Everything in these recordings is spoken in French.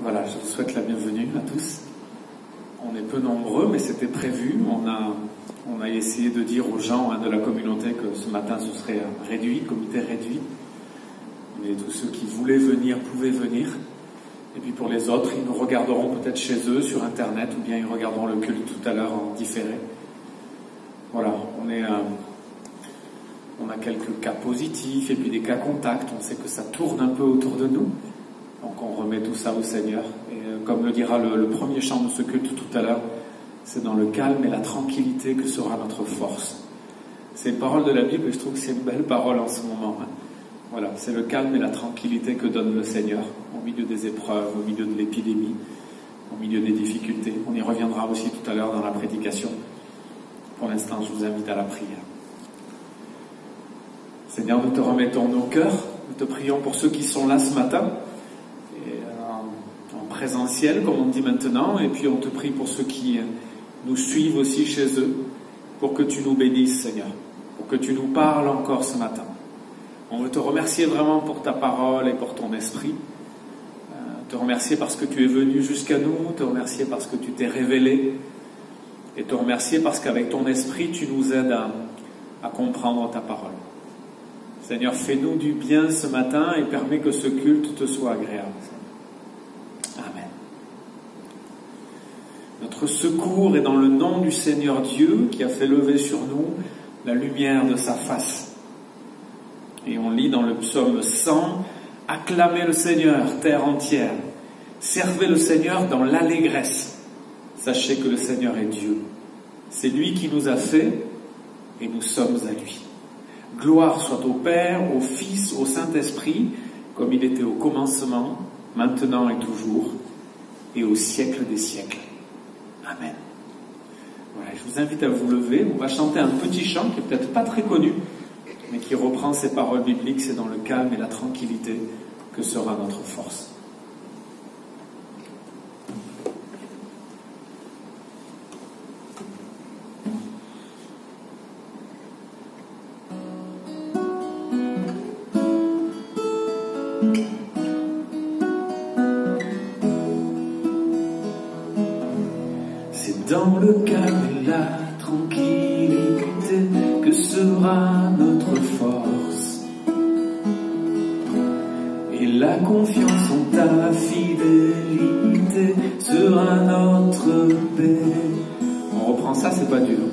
Voilà, je vous souhaite la bienvenue à tous. On est peu nombreux, mais c'était prévu. On a essayé de dire aux gens de la communauté que ce matin ce serait réduit, comité réduit. Mais tous ceux qui voulaient venir pouvaient venir. Et puis pour les autres, ils nous regarderont peut-être chez eux sur Internet, ou bien ils regarderont le culte tout à l'heure en différé. Voilà, on a quelques cas positifs et puis des cas contacts. On sait que ça tourne un peu autour de nous. Donc on remet tout ça au Seigneur. Et comme le dira le premier chant de ce culte tout à l'heure, c'est dans le calme et la tranquillité que sera notre force. C'est une parole de la Bible et je trouve que c'est une belle parole en ce moment. Voilà, c'est le calme et la tranquillité que donne le Seigneur au milieu des épreuves, au milieu de l'épidémie, au milieu des difficultés. On y reviendra aussi tout à l'heure dans la prédication. Pour l'instant, je vous invite à la prière. Seigneur, nous te remettons nos cœurs, nous te prions pour ceux qui sont là ce matin, et en présentiel, comme on dit maintenant, et puis on te prie pour ceux qui nous suivent aussi chez eux, pour que tu nous bénisses, Seigneur, pour que tu nous parles encore ce matin. On veut te remercier vraiment pour ta parole et pour ton esprit, te remercier parce que tu es venu jusqu'à nous, te remercier parce que tu t'es révélé, et te remercier parce qu'avec ton esprit, tu nous aides à comprendre ta parole. Seigneur, fais-nous du bien ce matin et permets que ce culte te soit agréable. Amen. Notre secours est dans le nom du Seigneur Dieu qui a fait lever sur nous la lumière de sa face. Et on lit dans le psaume 100, « Acclamez le Seigneur, terre entière. Servez le Seigneur dans l'allégresse. Sachez que le Seigneur est Dieu. C'est lui qui nous a fait et nous sommes à lui. Gloire soit au Père, au Fils, au Saint-Esprit, comme il était au commencement, maintenant et toujours, et au siècle des siècles. Amen. » Voilà, je vous invite à vous lever. On va chanter un petit chant qui est peut-être pas très connu, mais qui reprend ces paroles bibliques. C'est dans le calme et la tranquillité que sera notre force. C'est dans le calme et la tranquillité que sera notre force. Et la confiance en ta fidélité sera notre paix. On reprend ça, c'est pas dur.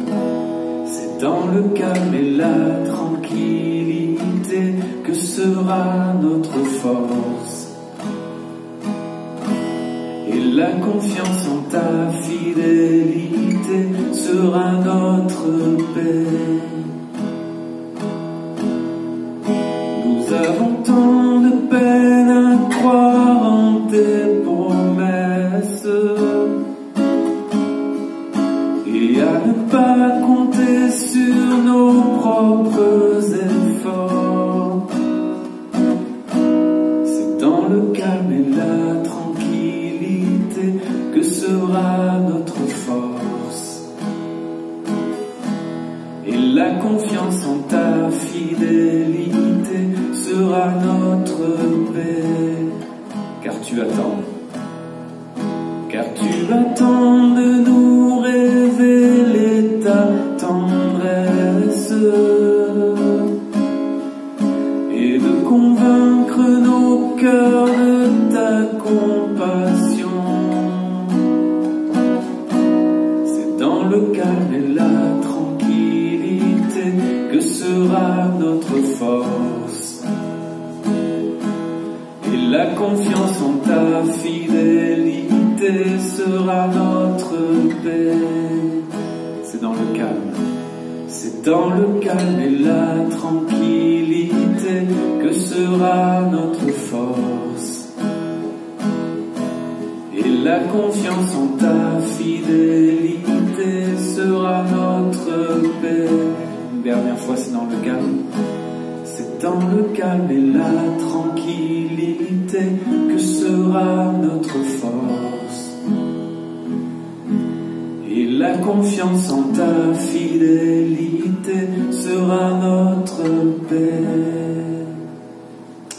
C'est dans le calme et la tranquillité que sera notre force. Et la confiance en ta fidélité sera notre paix. Nous avons tant de peine à croire en tes promesses et à ne pas compter sur nos propres efforts. C'est dans le calme et la tranquillité que sera notre force. Et la confiance en ta fidélité sera notre paix. Car tu attends de nous révéler ta tendresse et de convaincre nos cœurs de ta compassion. C'est dans le calme et la tranquillité que sera notre force. Et la confiance en ta fidélité sera notre paix. C'est dans le calme. C'est dans le calme et la tranquillité que sera notre force. Et la confiance en ta fidélité sera notre paix. Une dernière fois, c'est dans le calme. C'est dans le calme et la tranquillité que sera notre force. Et la confiance en ta fidélité sera notre paix.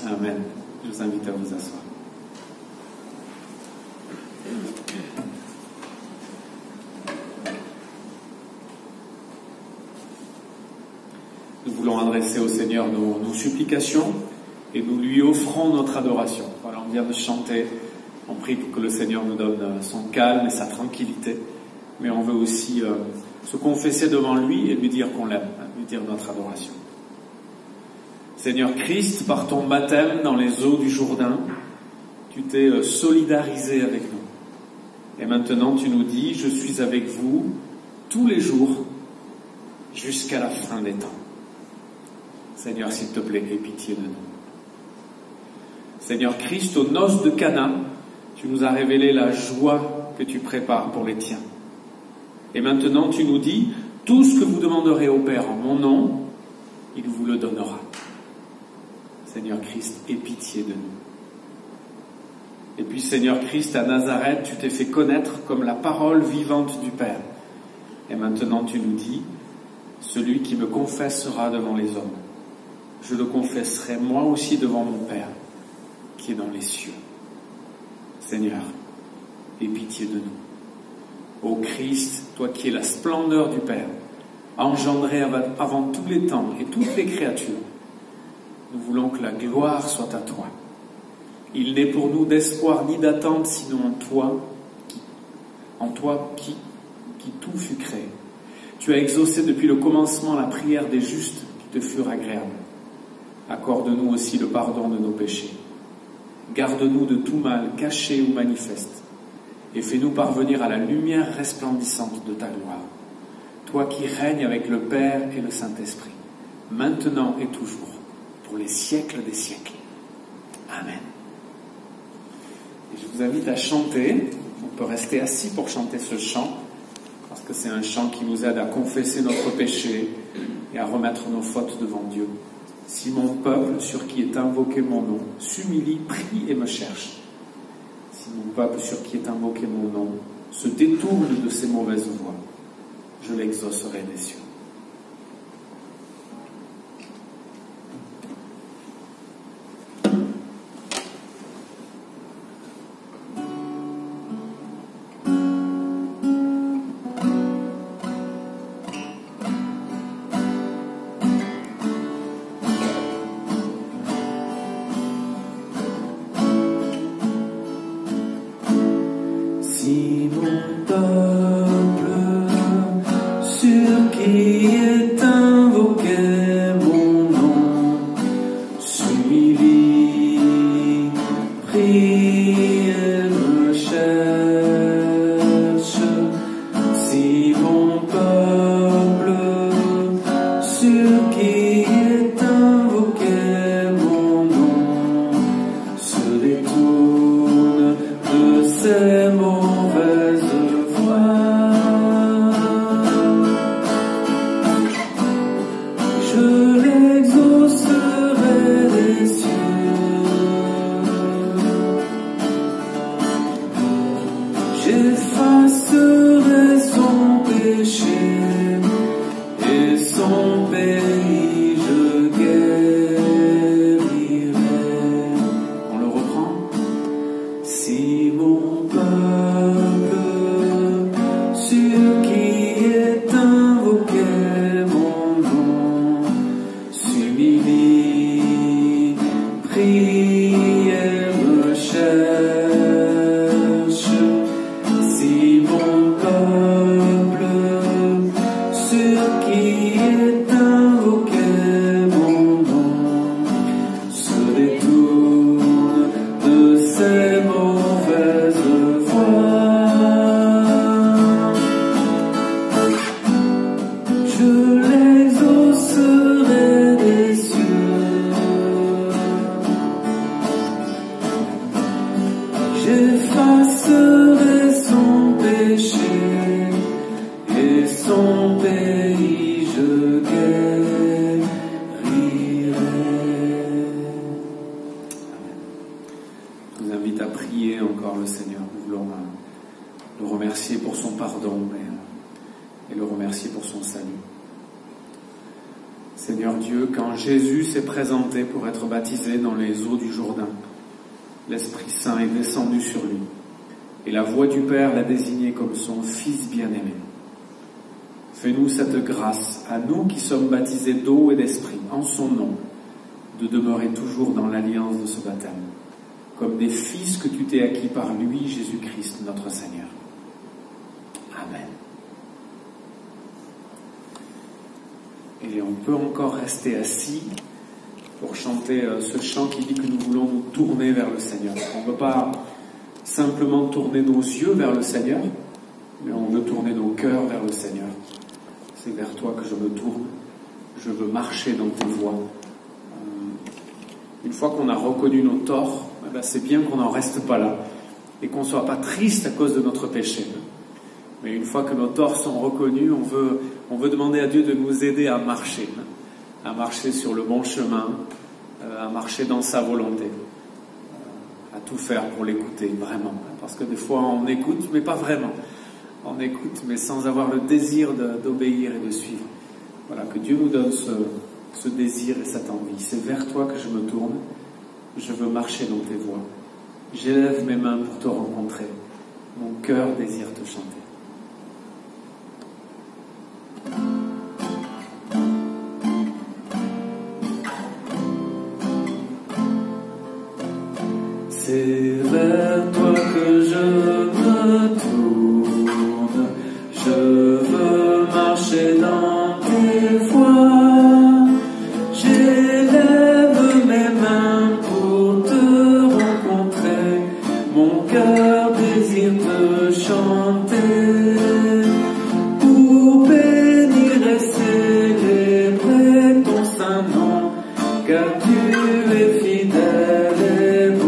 Amen. Je vous invite à vous asseoir. voulons adresser au Seigneur nos supplications et nous lui offrons notre adoration. Voilà, on vient de chanter, on prie pour que le Seigneur nous donne son calme et sa tranquillité, mais on veut aussi se confesser devant lui et lui dire qu'on l'aime, lui dire notre adoration. Seigneur Christ, par ton baptême dans les eaux du Jourdain, tu t'es solidarisé avec nous. Et maintenant tu nous dis, je suis avec vous tous les jours jusqu'à la fin des temps. Seigneur, s'il te plaît, aie pitié de nous. Seigneur Christ, aux noces de Cana, tu nous as révélé la joie que tu prépares pour les tiens. Et maintenant tu nous dis, tout ce que vous demanderez au Père en mon nom, il vous le donnera. Seigneur Christ, aie pitié de nous. Et puis Seigneur Christ, à Nazareth, tu t'es fait connaître comme la parole vivante du Père. Et maintenant tu nous dis, celui qui me confessera devant les hommes, je le confesserai moi aussi devant mon Père, qui est dans les cieux. Seigneur, aie pitié de nous. Ô Christ, toi qui es la splendeur du Père, engendré avant tous les temps et toutes les créatures, nous voulons que la gloire soit à toi. Il n'est pour nous d'espoir ni d'attente sinon en toi qui tout fut créé. Tu as exaucé depuis le commencement la prière des justes qui te furent agréables. Accorde-nous aussi le pardon de nos péchés. Garde-nous de tout mal, caché ou manifeste, et fais-nous parvenir à la lumière resplendissante de ta gloire. Toi qui règnes avec le Père et le Saint-Esprit, maintenant et toujours, pour les siècles des siècles. Amen. Et je vous invite à chanter. On peut rester assis pour chanter ce chant, parce que c'est un chant qui nous aide à confesser notre péché et à remettre nos fautes devant Dieu. Si mon peuple, sur qui est invoqué mon nom, s'humilie, prie et me cherche. Si mon peuple, sur qui est invoqué mon nom, se détourne de ses mauvaises voies, je l'exaucerai des cieux. Si mon peuple, sur qui est invoqué mon nom, s'humilie, prie et me cherche. Si mon peuple, sur qui est invoqué mon nom, se détourne de ses mauvaises voies, je l'exaucerai des cieux. J'effacerai son péché et son pays je guérirai. On le reprend. Si mon peuple, sur qui est invoqué mon nom, s'humilie, prie et me cherche. Si mon peuple, sur qui est invoqué mon nom, se détourne de ses mauvaises voies, je l'exaucerai des cieux. J'effacerai son péché et son pays je guérirai. Je vous invite à prier encore le Seigneur. Nous voulons le remercier pour son pardon et le remercier pour son salut. Seigneur Dieu, quand Jésus s'est présenté pour être baptisé dans les eaux du Jourdain, l'Esprit Saint est descendu sur lui et la voix du Père l'a désigné comme son Fils bien-aimé. Fais-nous cette grâce, à nous qui sommes baptisés d'eau et d'esprit, en son nom, de demeurer toujours dans l'alliance de ce baptême, comme des fils que tu t'es acquis par lui, Jésus-Christ, notre Seigneur. Amen. Et on peut encore rester assis pour chanter ce chant qui dit que nous voulons nous tourner vers le Seigneur. On ne veut pas simplement tourner nos yeux vers le Seigneur, mais on veut tourner nos cœurs vers le Seigneur. C'est vers toi que je me tourne. Je veux marcher dans tes voies. Une fois qu'on a reconnu nos torts, c'est bien qu'on n'en reste pas là et qu'on ne soit pas triste à cause de notre péché. Mais une fois que nos torts sont reconnus, on veut demander à Dieu de nous aider à marcher sur le bon chemin, à marcher dans sa volonté, à tout faire pour l'écouter vraiment. Parce que des fois on écoute, mais pas vraiment. On écoute, mais sans avoir le désir d'obéir et de suivre. Voilà, que Dieu nous donne ce désir et cette envie. C'est vers toi que je me tourne. Je veux marcher dans tes voies. J'élève mes mains pour te rencontrer. Mon cœur désire te chanter. C'est vers toi que je me tourne. Je veux marcher dans tes voies. J'élève mes mains pour te rencontrer. Mon cœur désire te chanter. Pour bénir et célébrer ton saint nom, car tu es fidèle et bon.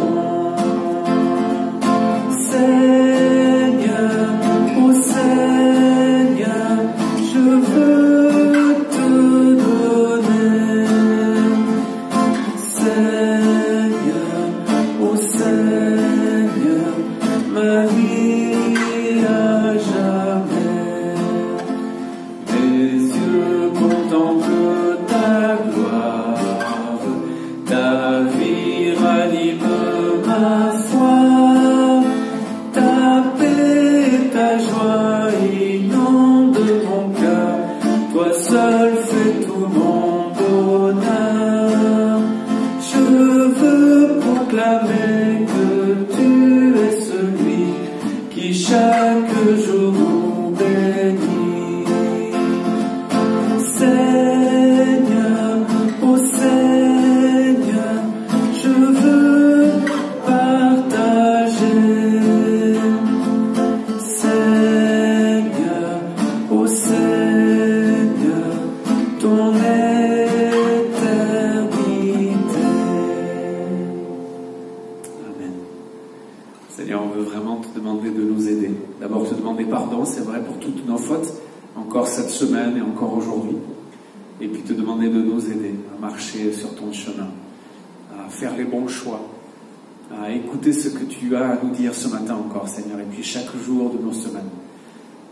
Ce que tu as à nous dire ce matin encore, Seigneur, et puis chaque jour de nos semaines.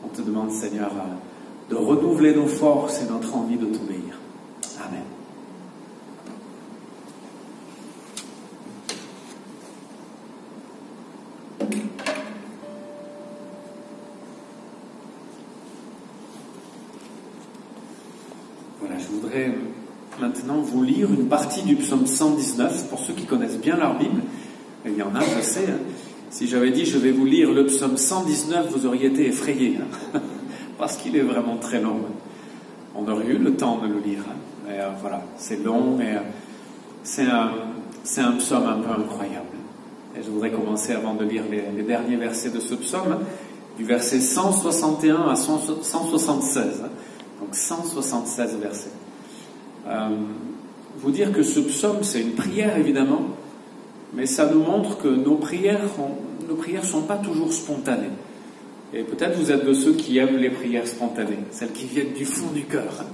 On te demande, Seigneur, de renouveler nos forces et notre envie de t'obéir. Amen. Voilà, je voudrais maintenant vous lire une partie du psaume 119, pour ceux qui connaissent bien leur Bible. Il y en a, je sais. Si j'avais dit je vais vous lire le psaume 119, vous auriez été effrayés. Parce qu'il est vraiment très long. On aurait eu le temps de le lire. Mais voilà, c'est long, mais c'est un psaume un peu incroyable. Et je voudrais commencer avant de lire les derniers versets de ce psaume, du verset 161 à 176. Donc 176 versets. Vous dire que ce psaume, c'est une prière évidemment, mais ça nous montre que nos prières sont pas toujours spontanées. Et peut-être vous êtes de ceux qui aiment les prières spontanées, celles qui viennent du fond du cœur.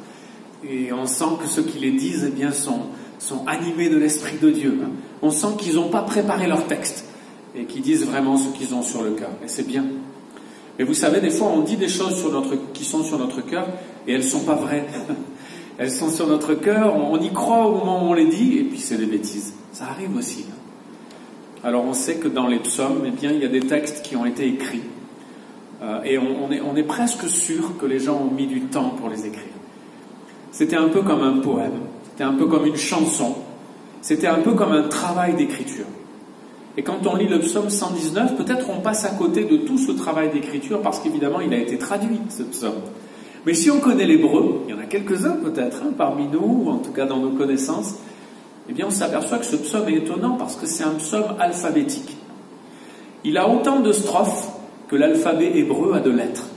Et on sent que ceux qui les disent, eh bien, sont animés de l'Esprit de Dieu. On sent qu'ils n'ont pas préparé leur texte et qu'ils disent vraiment ce qu'ils ont sur le cœur. Et c'est bien. Mais vous savez, des fois, on dit des choses qui sont sur notre cœur et elles ne sont pas vraies. Elles sont sur notre cœur, on y croit au moment où on les dit, et puis c'est des bêtises. Ça arrive aussi. Alors on sait que dans les psaumes, eh bien, il y a des textes qui ont été écrits et on est presque sûr que les gens ont mis du temps pour les écrire. C'était un peu comme un poème, c'était un peu comme une chanson, c'était un peu comme un travail d'écriture. Et quand on lit le psaume 119, peut-être on passe à côté de tout ce travail d'écriture parce qu'évidemment il a été traduit, ce psaume. Mais si on connaît l'hébreu, il y en a quelques-uns peut-être parmi nous, ou en tout cas dans nos connaissances, eh bien on s'aperçoit que ce psaume est étonnant parce que c'est un psaume alphabétique. Il a autant de strophes que l'alphabet hébreu a de lettres.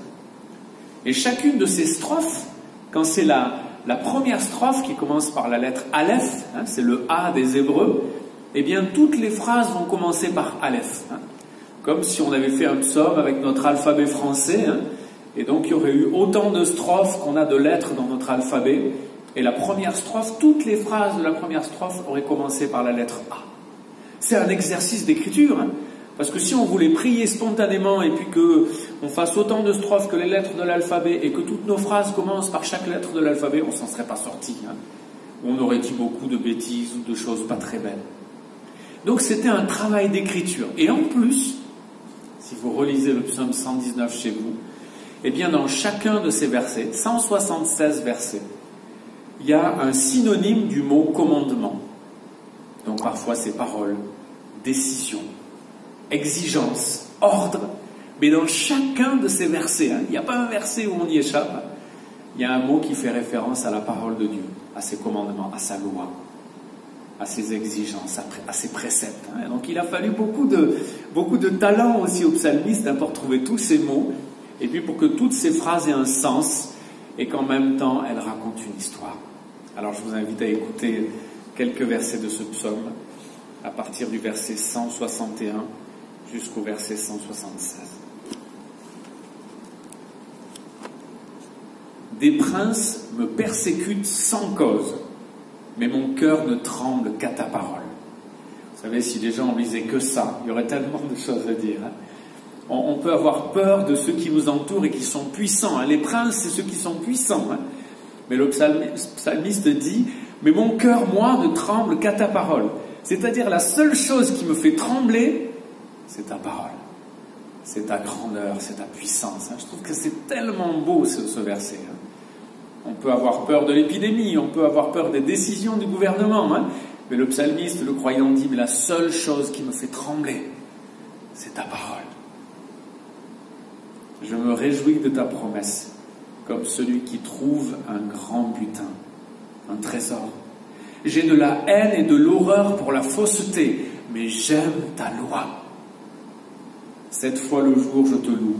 Et chacune de ces strophes, quand c'est la première strophe qui commence par la lettre Aleph, c'est le A des Hébreux, eh bien toutes les phrases vont commencer par Aleph. Comme si on avait fait un psaume avec notre alphabet français, et donc il y aurait eu autant de strophes qu'on a de lettres dans notre alphabet, et la première strophe, toutes les phrases de la première strophe auraient commencé par la lettre A. C'est un exercice d'écriture, parce que si on voulait prier spontanément et puis qu'on fasse autant de strophes que les lettres de l'alphabet et que toutes nos phrases commencent par chaque lettre de l'alphabet, on s'en serait pas sorti. On aurait dit beaucoup de bêtises ou de choses pas très belles. Donc c'était un travail d'écriture. Et en plus, si vous relisez le psaume 119 chez vous, eh bien dans chacun de ces versets, 176 versets, il y a un synonyme du mot commandement. Donc parfois c'est parole, décision, exigence, ordre, mais dans chacun de ces versets, il n'y a pas un verset où on y échappe, il y a un mot qui fait référence à la parole de Dieu, à ses commandements, à sa loi, à ses exigences, à ses préceptes. Donc il a fallu beaucoup de talent aussi au psalmiste pour trouver tous ces mots, et puis pour que toutes ces phrases aient un sens, et qu'en même temps elles racontent une histoire. Alors je vous invite à écouter quelques versets de ce psaume, à partir du verset 161 jusqu'au verset 176. Des princes me persécutent sans cause, mais mon cœur ne tremble qu'à ta parole. Vous savez, si les gens lisaient que ça, il y aurait tellement de choses à dire. On peut avoir peur de ceux qui nous entourent et qui sont puissants. Les princes, c'est ceux qui sont puissants. Mais le psalmiste dit, mais mon cœur, moi, ne tremble qu'à ta parole. C'est-à-dire la seule chose qui me fait trembler, c'est ta parole. C'est ta grandeur, c'est ta puissance. Je trouve que c'est tellement beau ce verset. On peut avoir peur de l'épidémie, on peut avoir peur des décisions du gouvernement. Mais le psalmiste, le croyant, dit, mais la seule chose qui me fait trembler, c'est ta parole. Je me réjouis de ta promesse, comme celui qui trouve un grand butin, un trésor. J'ai de la haine et de l'horreur pour la fausseté, mais j'aime ta loi. 7 fois le jour je te loue,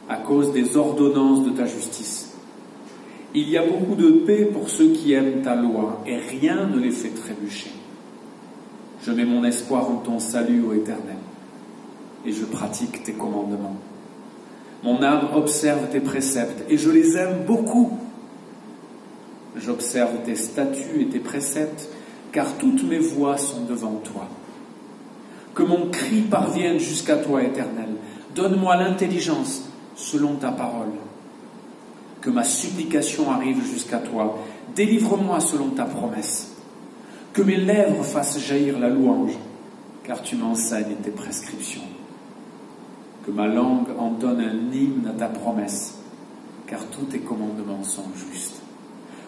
à cause des ordonnances de ta justice. Il y a beaucoup de paix pour ceux qui aiment ta loi, et rien ne les fait trébucher. Je mets mon espoir en ton salut, ô Éternel, et je pratique tes commandements. Mon âme observe tes préceptes, et je les aime beaucoup. J'observe tes statuts et tes préceptes, car toutes mes voies sont devant toi. Que mon cri parvienne jusqu'à toi, Éternel. Donne-moi l'intelligence selon ta parole. Que ma supplication arrive jusqu'à toi. Délivre-moi selon ta promesse. Que mes lèvres fassent jaillir la louange, car tu m'enseignes tes prescriptions. Que ma langue entonne un hymne à ta promesse, car tous tes commandements sont justes.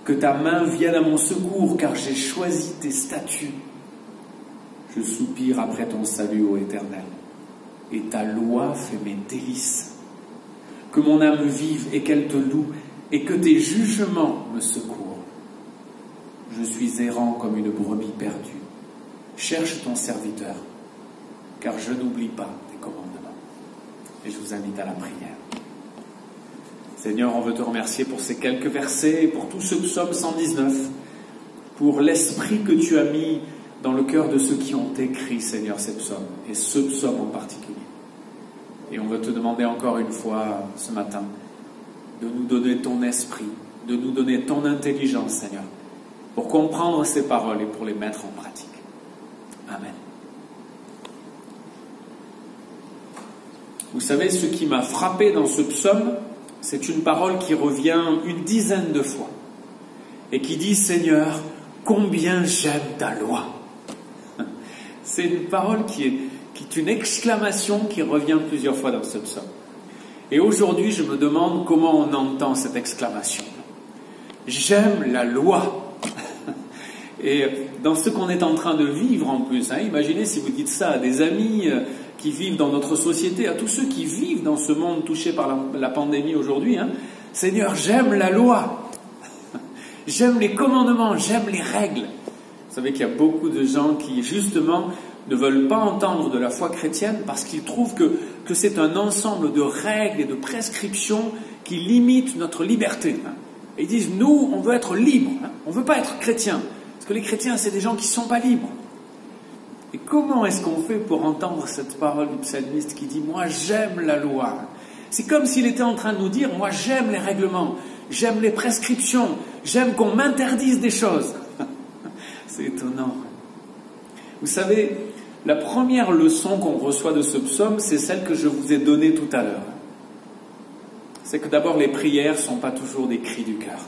Que ta main vienne à mon secours, car j'ai choisi tes statuts. Je soupire après ton salut, ô Éternel, et ta loi fait mes délices. Que mon âme vive et qu'elle te loue, et que tes jugements me secourent. Je suis errant comme une brebis perdue. Cherche ton serviteur, car je n'oublie pas tes commandements. Et je vous invite à la prière. Seigneur, on veut te remercier pour ces quelques versets et pour tout ce psaume 119, pour l'esprit que tu as mis dans le cœur de ceux qui ont écrit, Seigneur, ces psaumes, et ce psaume en particulier. Et on veut te demander encore une fois ce matin de nous donner ton esprit, de nous donner ton intelligence, Seigneur, pour comprendre ces paroles et pour les mettre en pratique. Amen. Vous savez, ce qui m'a frappé dans ce psaume, c'est une parole qui revient une dizaine de fois et qui dit « Seigneur, combien j'aime ta loi ». C'est une parole qui est une exclamation qui revient plusieurs fois dans ce psaume. Et aujourd'hui, je me demande comment on entend cette exclamation. J'aime la loi. Et dans ce qu'on est en train de vivre en plus, imaginez si vous dites ça à des amis qui vivent dans notre société, à tous ceux qui vivent dans ce monde touché par la pandémie aujourd'hui. Seigneur, j'aime la loi. J'aime les commandements, j'aime les règles. Vous savez qu'il y a beaucoup de gens qui, justement, ne veulent pas entendre de la foi chrétienne parce qu'ils trouvent que c'est un ensemble de règles et de prescriptions qui limitent notre liberté. Et ils disent, nous, on veut être libres, on ne veut pas être chrétiens. Parce que les chrétiens, c'est des gens qui ne sont pas libres. Et comment est-ce qu'on fait pour entendre cette parole du psalmiste qui dit, moi, j'aime la loi. C'est comme s'il était en train de nous dire, moi, j'aime les règlements, j'aime les prescriptions, j'aime qu'on m'interdise des choses. C'est étonnant. Vous savez, la première leçon qu'on reçoit de ce psaume, c'est celle que je vous ai donnée tout à l'heure. C'est que d'abord, les prières ne sont pas toujours des cris du cœur.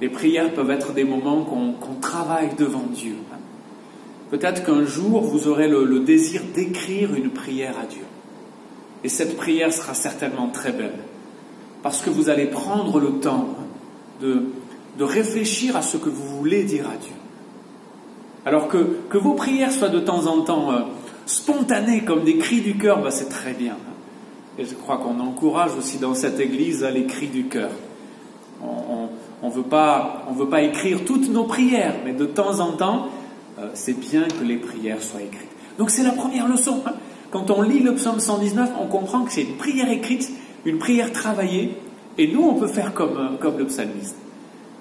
Les prières peuvent être des moments qu'on travaille devant Dieu. Peut-être qu'un jour, vous aurez le désir d'écrire une prière à Dieu. Et cette prière sera certainement très belle. Parce que vous allez prendre le temps de réfléchir à ce que vous voulez dire à Dieu. Alors que vos prières soient de temps en temps spontanées comme des cris du cœur, c'est très bien. Et je crois qu'on encourage aussi dans cette église les cris du cœur. On veut pas écrire toutes nos prières, mais de temps en temps, c'est bien que les prières soient écrites. Donc c'est la première leçon. Quand on lit le psaume 119, on comprend que c'est une prière écrite, une prière travaillée, et nous on peut faire comme le psalmiste.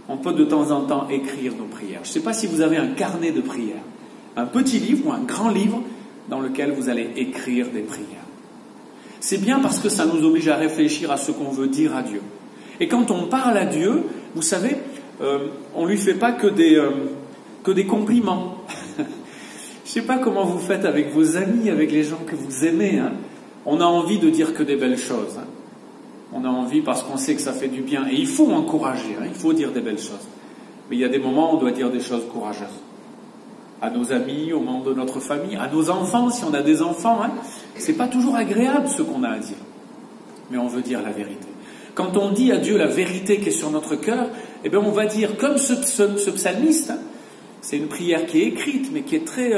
On peut de temps en temps écrire nos prières. Je ne sais pas si vous avez un carnet de prières, un petit livre ou un grand livre dans lequel vous allez écrire des prières. C'est bien parce que ça nous oblige à réfléchir à ce qu'on veut dire à Dieu. Et quand on parle à Dieu, vous savez, on ne lui fait pas que des compliments. Je ne sais pas comment vous faites avec vos amis, avec les gens que vous aimez. On a envie de dire que des belles choses. On a envie parce qu'on sait que ça fait du bien. Et il faut encourager, il faut dire des belles choses. Mais il y a des moments où on doit dire des choses courageuses. À nos amis, aux membres de notre famille, à nos enfants, si on a des enfants. C'est pas toujours agréable ce qu'on a à dire. Mais on veut dire la vérité. Quand on dit à Dieu la vérité qui est sur notre cœur, on va dire, comme ce psalmiste, c'est une prière qui est écrite, mais qui est très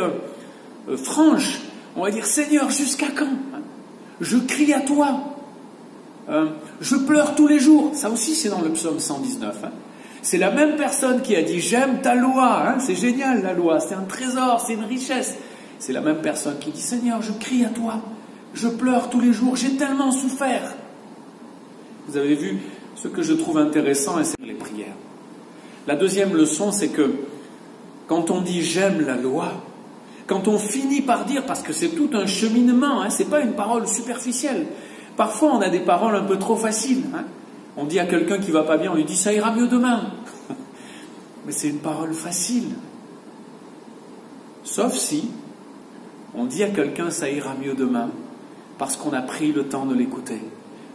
franche. On va dire, Seigneur, jusqu'à quand je crie à toi. Je pleure tous les jours. Ça aussi, c'est dans le psaume 119. C'est la même personne qui a dit, j'aime ta loi. C'est génial, la loi. C'est un trésor, c'est une richesse. C'est la même personne qui dit, Seigneur, je crie à toi. Je pleure tous les jours. J'ai tellement souffert. Vous avez vu, ce que je trouve intéressant, c'est les prières. La deuxième leçon, c'est que quand on dit j'aime la loi, quand on finit par dire, parce que c'est tout un cheminement, c'est pas une parole superficielle. Parfois, on a des paroles un peu trop faciles. On dit à quelqu'un qui va pas bien, on lui dit ça ira mieux demain. Mais c'est une parole facile. Sauf si on dit à quelqu'un ça ira mieux demain parce qu'on a pris le temps de l'écouter.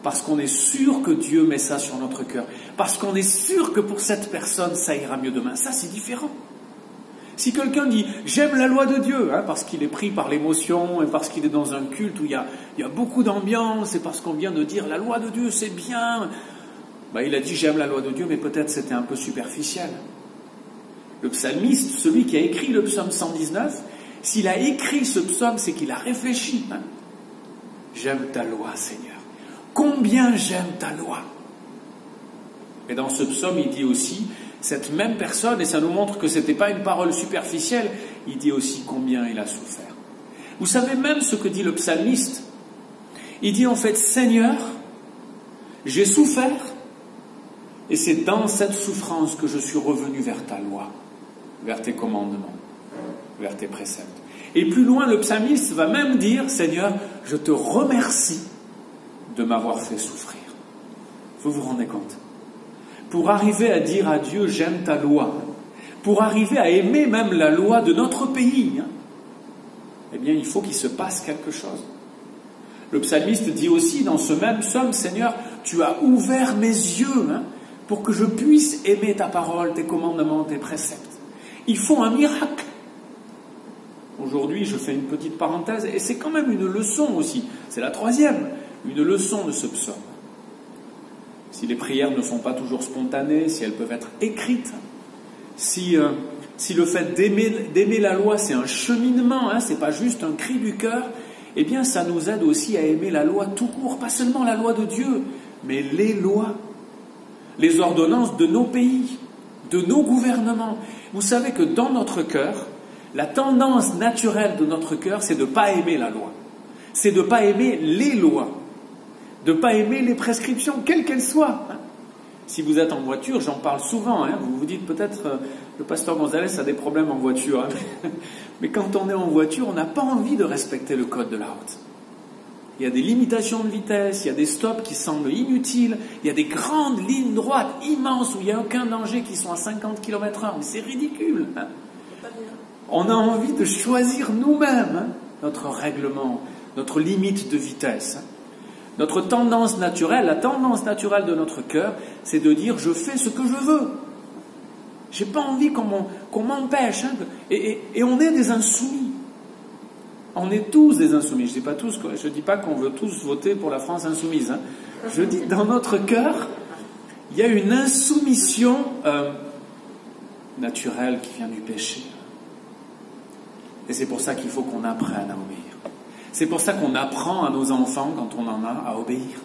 Parce qu'on est sûr que Dieu met ça sur notre cœur. Parce qu'on est sûr que pour cette personne, ça ira mieux demain. Ça, c'est différent. Si quelqu'un dit « j'aime la loi de Dieu », parce qu'il est pris par l'émotion et parce qu'il est dans un culte où il y a beaucoup d'ambiance et parce qu'on vient de dire « la loi de Dieu, c'est bien », il a dit « j'aime la loi de Dieu », mais peut-être c'était un peu superficiel. Le psalmiste, celui qui a écrit le psaume 119, s'il a écrit ce psaume, c'est qu'il a réfléchi. J'aime ta loi, Seigneur. Combien j'aime ta loi. Et dans ce psaume, il dit aussi, cette même personne, et ça nous montre que ce n'était pas une parole superficielle, il dit aussi combien il a souffert. Vous savez même ce que dit le psalmiste. Il dit en fait, Seigneur, j'ai souffert, et c'est dans cette souffrance que je suis revenu vers ta loi, vers tes commandements, vers tes préceptes. Et plus loin, le psalmiste va même dire, Seigneur, je te remercie de m'avoir fait souffrir. Vous vous rendez compte? Pour arriver à dire à Dieu, j'aime ta loi, pour arriver à aimer même la loi de notre pays, il faut qu'il se passe quelque chose. Le psalmiste dit aussi dans ce même psaume, Seigneur, tu as ouvert mes yeux pour que je puisse aimer ta parole, tes commandements, tes préceptes. Il faut un miracle. Aujourd'hui, je fais une petite parenthèse, et c'est quand même une leçon aussi. C'est la troisième. une leçon de ce psaume. Si les prières ne sont pas toujours spontanées, si elles peuvent être écrites, si le fait d'aimer la loi, c'est un cheminement, c'est pas juste un cri du cœur, eh bien ça nous aide aussi à aimer la loi tout court, pas seulement la loi de Dieu, mais les lois, les ordonnances de nos pays, de nos gouvernements. Vous savez que dans notre cœur, la tendance naturelle de notre cœur, c'est de ne pas aimer la loi. C'est de ne pas aimer les lois, de ne pas aimer les prescriptions, quelles qu'elles soient. Si vous êtes en voiture, j'en parle souvent, vous vous dites peut-être, le pasteur Gonzalez a des problèmes en voiture, mais quand on est en voiture, on n'a pas envie de respecter le code de la route. Il y a des limitations de vitesse, il y a des stops qui semblent inutiles, il y a des grandes lignes droites immenses où il n'y a aucun danger qui sont à 50 km/h, mais c'est ridicule. On a envie de choisir nous-mêmes notre règlement, notre limite de vitesse. Notre tendance naturelle, la tendance naturelle de notre cœur, c'est de dire « je fais ce que je veux ». J'ai pas envie qu'on m'empêche. Et on est des insoumis. On est tous des insoumis. Je dis pas qu'on veut tous voter pour la France insoumise. Je dis, dans notre cœur, il y a une insoumission naturelle qui vient du péché. Et c'est pour ça qu'il faut qu'on apprenne à obéir. C'est pour ça qu'on apprend à nos enfants, quand on en a, à obéir.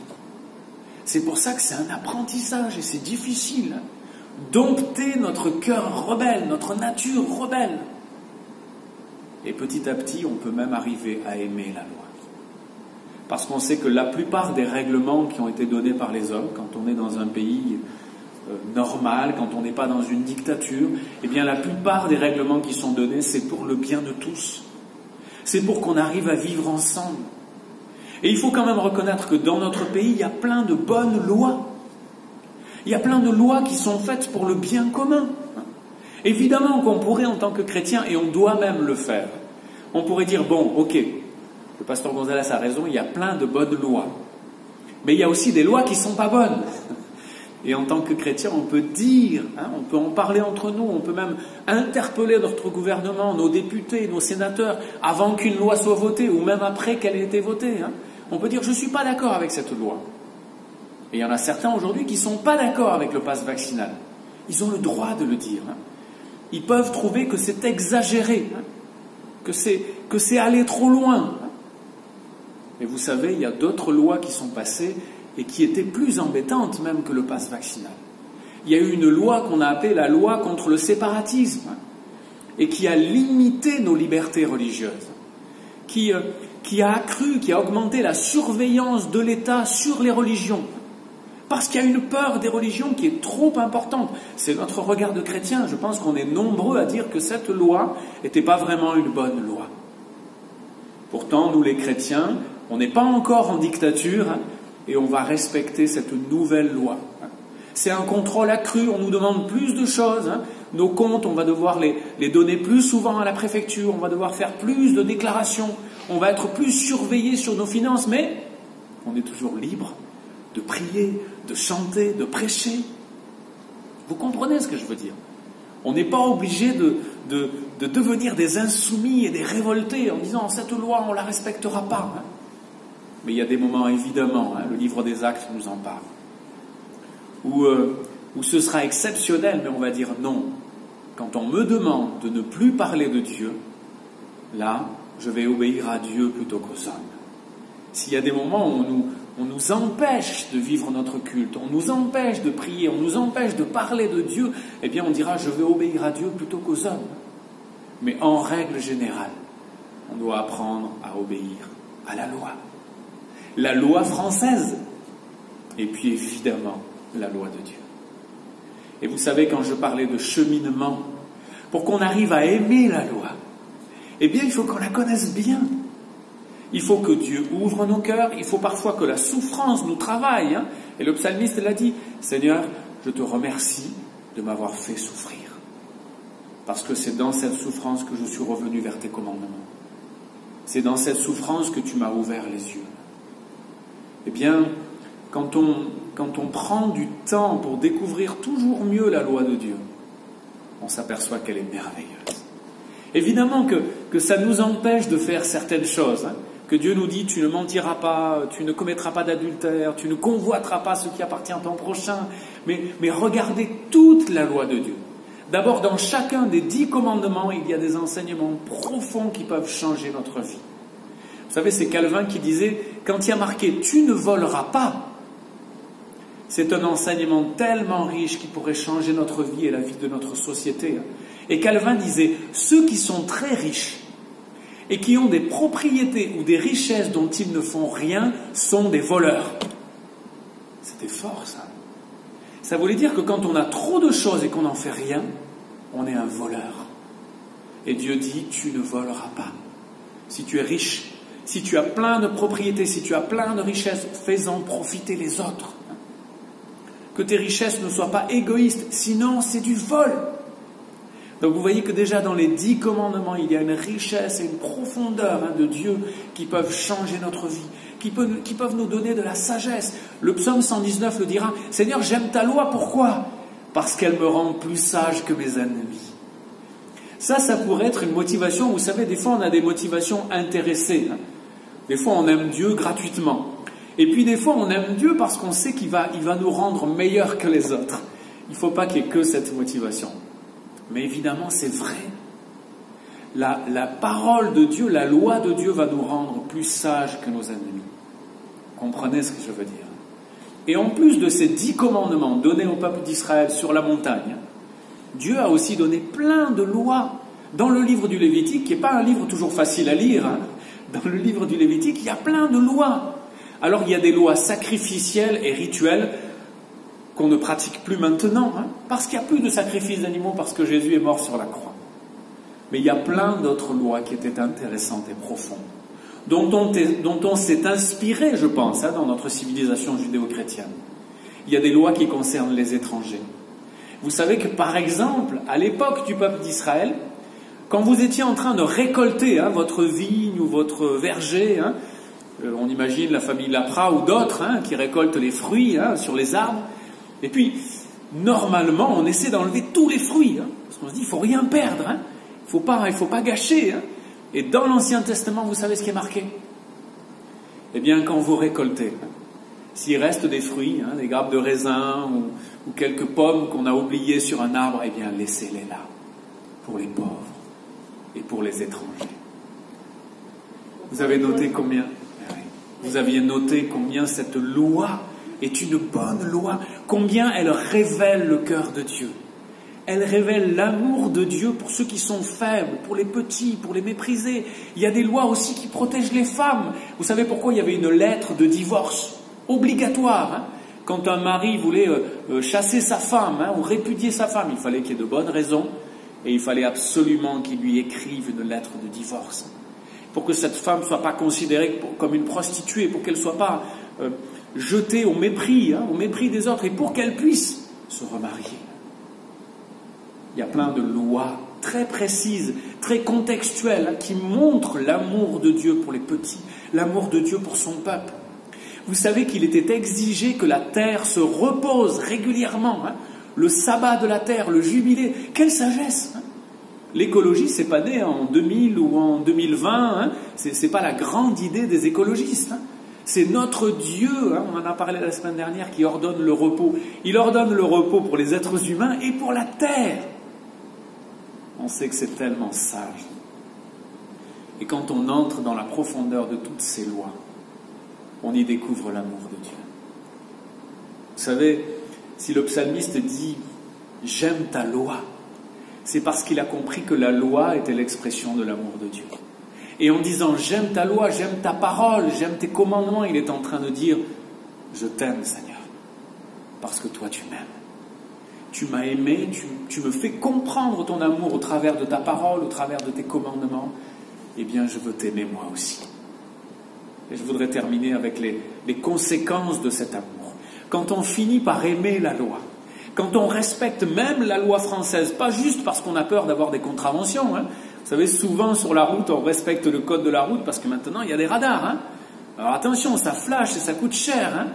C'est pour ça que c'est un apprentissage et c'est difficile. Dompter notre cœur rebelle, notre nature rebelle. Et petit à petit, on peut même arriver à aimer la loi. Parce qu'on sait que la plupart des règlements qui ont été donnés par les hommes, quand on est dans un pays normal, quand on n'est pas dans une dictature, eh bien la plupart des règlements qui sont donnés, c'est pour le bien de tous. C'est pour qu'on arrive à vivre ensemble. Et il faut quand même reconnaître que dans notre pays, il y a plein de bonnes lois. Il y a plein de lois qui sont faites pour le bien commun. Évidemment qu'on pourrait en tant que chrétien, et on doit même le faire, on pourrait dire, bon, ok, le pasteur Gonzalez a raison, il y a plein de bonnes lois. Mais il y a aussi des lois qui ne sont pas bonnes. Et en tant que chrétien, on peut dire, on peut en parler entre nous, on peut même interpeller notre gouvernement, nos députés, nos sénateurs, avant qu'une loi soit votée, ou même après qu'elle ait été votée. On peut dire, je ne suis pas d'accord avec cette loi. Et il y en a certains aujourd'hui qui ne sont pas d'accord avec le pass vaccinal. Ils ont le droit de le dire. Ils peuvent trouver que c'est exagéré, que c'est aller trop loin. Mais vous savez, il y a d'autres lois qui sont passées et qui étaient plus embêtantes même que le pass vaccinal. Il y a eu une loi qu'on a appelée la loi contre le séparatisme et qui a limité nos libertés religieuses, qui a accru, qui a augmenté la surveillance de l'État sur les religions. Parce qu'il y a une peur des religions qui est trop importante. C'est notre regard de chrétien. Je pense qu'on est nombreux à dire que cette loi n'était pas vraiment une bonne loi. Pourtant, nous les chrétiens, on n'est pas encore en dictature et on va respecter cette nouvelle loi. C'est un contrôle accru, on nous demande plus de choses. Nos comptes, on va devoir les donner plus souvent à la préfecture, on va devoir faire plus de déclarations, on va être plus surveillé sur nos finances, mais on est toujours libre de prier, de chanter, de prêcher. Vous comprenez ce que je veux dire? On n'est pas obligé de devenir des insoumis et des révoltés en disant « cette loi, on ne la respectera pas ». Mais il y a des moments, évidemment, le livre des Actes nous en parle, où ce sera exceptionnel, mais on va dire non. Quand on me demande de ne plus parler de Dieu, là, je vais obéir à Dieu plutôt qu'aux hommes. S'il y a des moments où on nous empêche de vivre notre culte, on nous empêche de prier, on nous empêche de parler de Dieu, eh bien on dira je vais obéir à Dieu plutôt qu'aux hommes. Mais en règle générale, on doit apprendre à obéir à la loi française, et puis évidemment la loi de Dieu. Et vous savez, quand je parlais de cheminement, pour qu'on arrive à aimer la loi, eh bien il faut qu'on la connaisse bien. Il faut que Dieu ouvre nos cœurs, il faut parfois que la souffrance nous travaille. Et le psalmiste l'a dit, Seigneur, je te remercie de m'avoir fait souffrir. Parce que c'est dans cette souffrance que je suis revenu vers tes commandements. C'est dans cette souffrance que tu m'as ouvert les yeux. Eh bien, quand on prend du temps pour découvrir toujours mieux la loi de Dieu, on s'aperçoit qu'elle est merveilleuse. Évidemment que ça nous empêche de faire certaines choses, que Dieu nous dit, tu ne mentiras pas, tu ne commettras pas d'adultère, tu ne convoiteras pas ce qui appartient à ton prochain, mais regardez toute la loi de Dieu. D'abord, dans chacun des 10 commandements, il y a des enseignements profonds qui peuvent changer notre vie. Vous savez, c'est Calvin qui disait, quand il y a marqué « tu ne voleras pas », c'est un enseignement tellement riche qui pourrait changer notre vie et la vie de notre société. Et Calvin disait, ceux qui sont très riches et qui ont des propriétés ou des richesses dont ils ne font rien sont des voleurs. C'était fort, ça. Ça voulait dire que quand on a trop de choses et qu'on n'en fait rien, on est un voleur. Et Dieu dit, tu ne voleras pas. Si tu es riche, si tu as plein de propriétés, si tu as plein de richesses, fais-en profiter les autres. Que tes richesses ne soient pas égoïstes, sinon c'est du vol. Donc vous voyez que déjà dans les 10 commandements, il y a une richesse et une profondeur de Dieu qui peuvent changer notre vie, qui peuvent nous donner de la sagesse. Le psaume 119 le dira, « Seigneur, j'aime ta loi, pourquoi ? Parce qu'elle me rend plus sage que mes ennemis. » Ça pourrait être une motivation. Vous savez, des fois on a des motivations intéressées. Des fois on aime Dieu gratuitement. Et puis des fois on aime Dieu parce qu'on sait qu'il va nous rendre meilleurs que les autres. Il ne faut pas qu'il y ait que cette motivation. Mais évidemment, c'est vrai. La parole de Dieu, la loi de Dieu va nous rendre plus sages que nos ennemis. Comprenez ce que je veux dire. Et en plus de ces 10 commandements donnés au peuple d'Israël sur la montagne, Dieu a aussi donné plein de lois dans le livre du Lévitique, qui n'est pas un livre toujours facile à lire. Dans le livre du Lévitique, il y a plein de lois. Alors il y a des lois sacrificielles et rituelles qu'on ne pratique plus maintenant, parce qu'il n'y a plus de sacrifices d'animaux, parce que Jésus est mort sur la croix. Mais il y a plein d'autres lois qui étaient intéressantes et profondes, dont on s'est inspiré, je pense, dans notre civilisation judéo-chrétienne. Il y a des lois qui concernent les étrangers. Vous savez que, par exemple, à l'époque du peuple d'Israël, quand vous étiez en train de récolter votre vigne ou votre verger, on imagine la famille Lapra ou d'autres qui récoltent les fruits sur les arbres, et puis, normalement, on essaie d'enlever tous les fruits, parce qu'on se dit, il ne faut rien perdre, il ne faut pas gâcher. Et dans l'Ancien Testament, vous savez ce qui est marqué ? Eh bien, quand vous récoltez, s'il reste des fruits, des grappes de raisin ou quelques pommes qu'on a oubliées sur un arbre, eh bien, laissez-les là, pour les pauvres et pour les étrangers. Vous avez noté combien ? Vous aviez noté combien cette loi est une bonne loi, combien elle révèle le cœur de Dieu. Elle révèle l'amour de Dieu pour ceux qui sont faibles, pour les petits, pour les méprisés. Il y a des lois aussi qui protègent les femmes. Vous savez pourquoi il y avait une lettre de divorce obligatoire quand un mari voulait chasser sa femme ou répudier sa femme, il fallait qu'il y ait de bonnes raisons et il fallait absolument qu'il lui écrive une lettre de divorce. Pour que cette femme ne soit pas considérée comme une prostituée, pour qu'elle ne soit pas jetée au mépris des autres, et pour qu'elle puisse se remarier. Il y a plein de lois très précises, très contextuelles, qui montrent l'amour de Dieu pour les petits, l'amour de Dieu pour son peuple. Vous savez qu'il était exigé que la terre se repose régulièrement, le sabbat de la terre, le jubilé. Quelle sagesse! L'écologie, c'est pas né en 2000 ou en 2020, c'est pas la grande idée des écologistes. C'est notre Dieu, on en a parlé la semaine dernière, qui ordonne le repos. Il ordonne le repos pour les êtres humains et pour la terre. On sait que c'est tellement sage. Et quand on entre dans la profondeur de toutes ces lois, on y découvre l'amour de Dieu. Vous savez, si le psalmiste dit « J'aime ta loi », c'est parce qu'il a compris que la loi était l'expression de l'amour de Dieu. Et en disant « J'aime ta loi, j'aime ta parole, j'aime tes commandements », il est en train de dire « Je t'aime, Seigneur, parce que toi tu m'aimes. Tu m'as aimé, tu me fais comprendre ton amour au travers de ta parole, au travers de tes commandements. Eh bien, je veux t'aimer moi aussi. » Et je voudrais terminer avec les conséquences de cet amour. Quand on finit par aimer la loi, quand on respecte même la loi française, pas juste parce qu'on a peur d'avoir des contraventions. Vous savez, souvent sur la route, on respecte le code de la route parce que maintenant, il y a des radars. Alors attention, ça flash et ça coûte cher.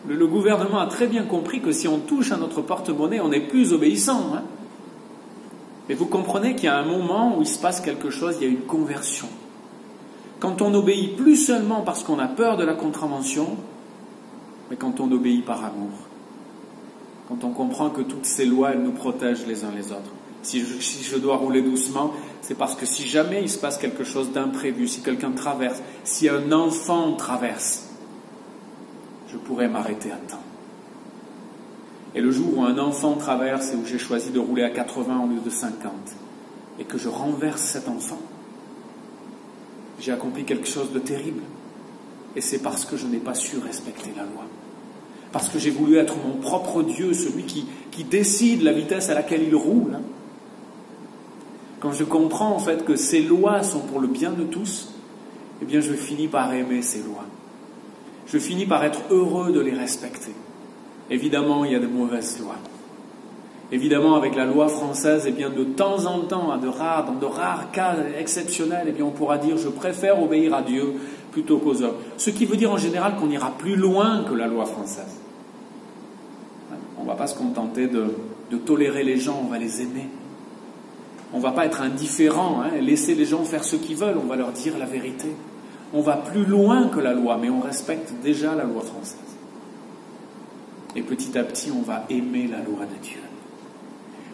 Le gouvernement a très bien compris que si on touche à notre porte-monnaie, on n'est plus obéissant. Mais vous comprenez qu'il y a un moment où il se passe quelque chose, il y a une conversion. quand on obéit plus seulement parce qu'on a peur de la contravention, mais quand on obéit par amour. Quand on comprend que toutes ces lois, elles nous protègent les uns les autres. Si je dois rouler doucement, c'est parce que si jamais il se passe quelque chose d'imprévu, si quelqu'un traverse, si un enfant traverse, je pourrais m'arrêter à temps. Et le jour où un enfant traverse et où j'ai choisi de rouler à 80 au lieu de 50, et que je renverse cet enfant, j'ai accompli quelque chose de terrible. Et c'est parce que je n'ai pas su respecter la loi. Parce que j'ai voulu être mon propre Dieu, celui qui décide la vitesse à laquelle il roule. Quand je comprends en fait que ces lois sont pour le bien de tous, eh bien je finis par aimer ces lois. Je finis par être heureux de les respecter. Évidemment, il y a de mauvaises lois. Évidemment, avec la loi française, eh bien, de temps en temps, dans de rares cas exceptionnels, eh bien, on pourra dire « je préfère obéir à Dieu plutôt qu'aux hommes ». Ce qui veut dire en général qu'on ira plus loin que la loi française. On ne va pas se contenter de tolérer les gens, on va les aimer. On ne va pas être indifférent, laisser les gens faire ce qu'ils veulent, on va leur dire la vérité. On va plus loin que la loi, mais on respecte déjà la loi française. Et petit à petit, on va aimer la loi de Dieu.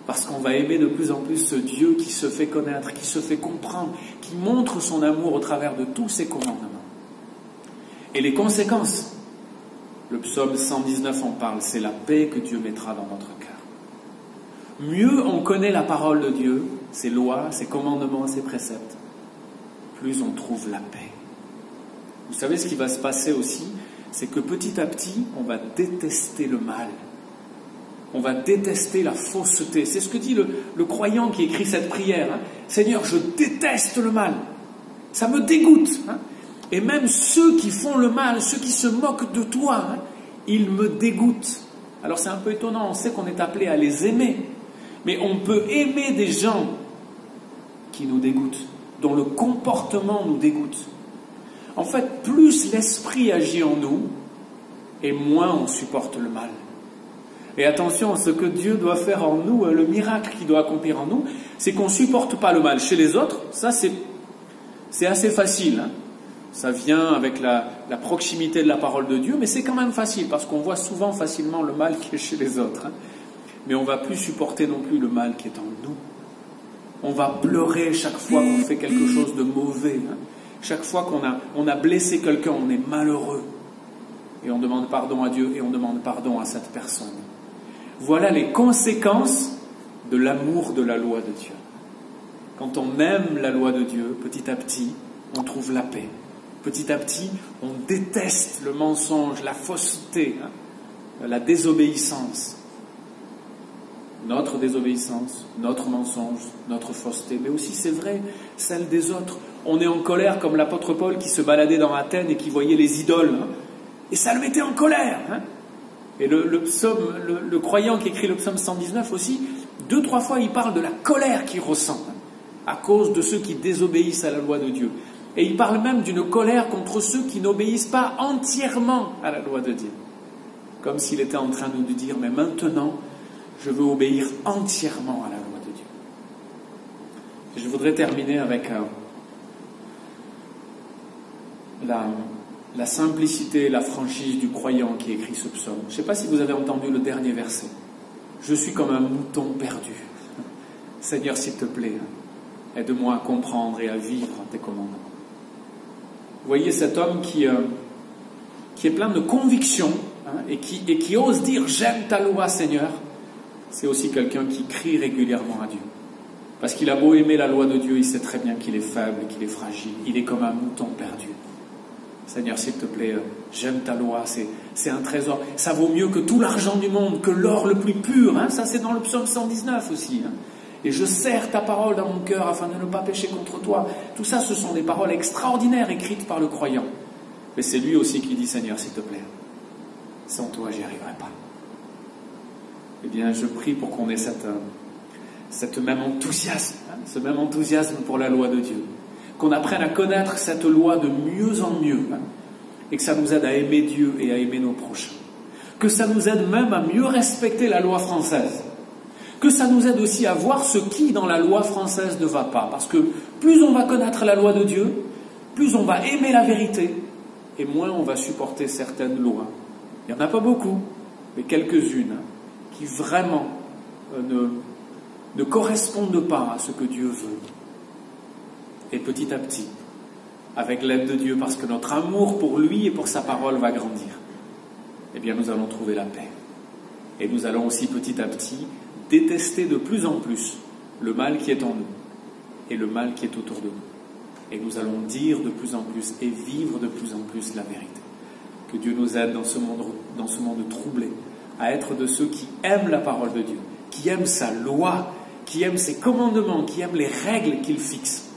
Parce qu'on va aimer de plus en plus ce Dieu qui se fait connaître, qui se fait comprendre, qui montre son amour au travers de tous ses commandements. Et les conséquences, le psaume 119 en parle, c'est la paix que Dieu mettra dans notre cœur. Mieux on connaît la parole de Dieu, ses lois, ses commandements, ses préceptes, plus on trouve la paix. Vous savez ce qui va se passer aussi, c'est que petit à petit, on va détester le mal. On va détester la fausseté. C'est ce que dit le croyant qui écrit cette prière. Seigneur, je déteste le mal. Ça me dégoûte. Et même ceux qui font le mal, ceux qui se moquent de toi, ils me dégoûtent. Alors c'est un peu étonnant, on sait qu'on est appelé à les aimer. Mais on peut aimer des gens qui nous dégoûtent, dont le comportement nous dégoûte. En fait, plus l'esprit agit en nous, et moins on supporte le mal. Et attention, ce que Dieu doit faire en nous, le miracle qu'il doit accomplir en nous, c'est qu'on ne supporte pas le mal chez les autres. Ça, c'est assez facile. Ça vient avec la proximité de la parole de Dieu, mais c'est quand même facile, parce qu'on voit souvent facilement le mal qui est chez les autres. Mais on ne va plus supporter non plus le mal qui est en nous. On va pleurer chaque fois qu'on fait quelque chose de mauvais. Chaque fois qu'on a blessé quelqu'un, on est malheureux. Et on demande pardon à Dieu et on demande pardon à cette personne. Voilà les conséquences de l'amour de la loi de Dieu. Quand on aime la loi de Dieu, petit à petit, on trouve la paix. Petit à petit, on déteste le mensonge, la fausseté, la désobéissance. Notre désobéissance, notre mensonge, notre fausseté, mais aussi, c'est vrai, celle des autres. On est en colère comme l'apôtre Paul qui se baladait dans Athènes et qui voyait les idoles. Et ça le mettait en colère. Et le croyant qui écrit le psaume 119 aussi, 2-3 fois il parle de la colère qu'il ressent à cause de ceux qui désobéissent à la loi de Dieu. Et il parle même d'une colère contre ceux qui n'obéissent pas entièrement à la loi de Dieu. Comme s'il était en train de nous dire, mais maintenant, je veux obéir entièrement à la loi de Dieu. Et je voudrais terminer avec la simplicité et la franchise du croyant qui écrit ce psaume. Je ne sais pas si vous avez entendu le dernier verset. Je suis comme un mouton perdu. Seigneur, s'il te plaît, aide-moi à comprendre et à vivre tes commandements. Vous voyez cet homme qui est plein de conviction et qui ose dire « J'aime ta loi, Seigneur », c'est aussi quelqu'un qui crie régulièrement à Dieu. Parce qu'il a beau aimer la loi de Dieu, il sait très bien qu'il est faible, qu'il est fragile. Il est comme un mouton perdu. Seigneur, s'il te plaît, j'aime ta loi, c'est un trésor. Ça vaut mieux que tout l'argent du monde, que l'or le plus pur. Ça, c'est dans le psaume 119 aussi. Et je serre ta parole dans mon cœur afin de ne pas pécher contre toi. Tout ça, ce sont des paroles extraordinaires écrites par le croyant. Mais c'est lui aussi qui dit, Seigneur, s'il te plaît, sans toi, j'y arriverai pas. Eh bien, je prie pour qu'on ait cette même enthousiasme, ce même enthousiasme pour la loi de Dieu. Qu'on apprenne à connaître cette loi de mieux en mieux, et que ça nous aide à aimer Dieu et à aimer nos prochains. Que ça nous aide même à mieux respecter la loi française. Que ça nous aide aussi à voir ce qui dans la loi française ne va pas. Parce que plus on va connaître la loi de Dieu, plus on va aimer la vérité, et moins on va supporter certaines lois. Il n'y en a pas beaucoup, mais quelques-unes qui vraiment ne correspondent pas à ce que Dieu veut. Et petit à petit, avec l'aide de Dieu, parce que notre amour pour lui et pour sa parole va grandir, eh bien nous allons trouver la paix. Et nous allons aussi petit à petit détester de plus en plus le mal qui est en nous et le mal qui est autour de nous. Et nous allons dire de plus en plus et vivre de plus en plus la vérité. Que Dieu nous aide dans ce monde troublé à être de ceux qui aiment la parole de Dieu, qui aiment sa loi, qui aiment ses commandements, qui aiment les règles qu'il fixe.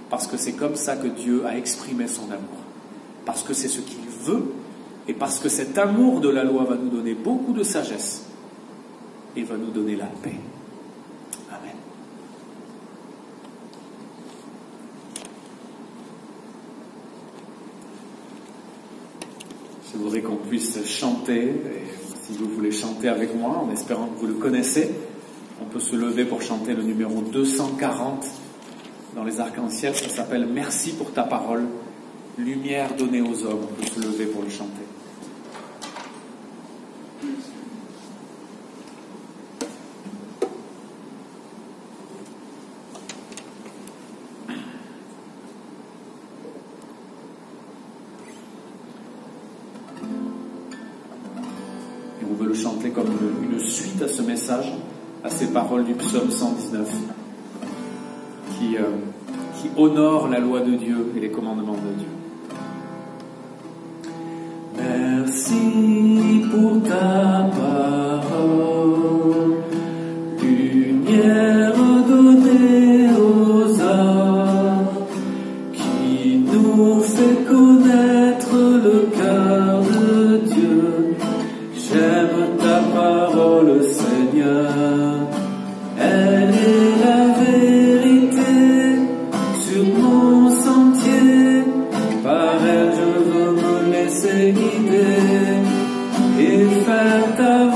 Parce que c'est comme ça que Dieu a exprimé son amour. Parce que c'est ce qu'il veut. Et parce que cet amour de la loi va nous donner beaucoup de sagesse et va nous donner la paix. Amen. Je voudrais qu'on puisse chanter, et si vous voulez chanter avec moi, en espérant que vous le connaissez, on peut se lever pour chanter le numéro 240 dans les arcs-en-ciel. Ça s'appelle « Merci pour ta parole, lumière donnée aux hommes ». On peut se lever pour le chanter. On veut le chanter comme une suite à ce message, à ces paroles du psaume 119, qui honore la loi de Dieu et les commandements de Dieu. Merci pour ta parole, lumière donnée aux hommes, qui nous fait connaître le cœur de Dieu. J'aime ta parole, Seigneur, elle est la vérité sur mon sentier. Par elle je veux me laisser guider et faire ta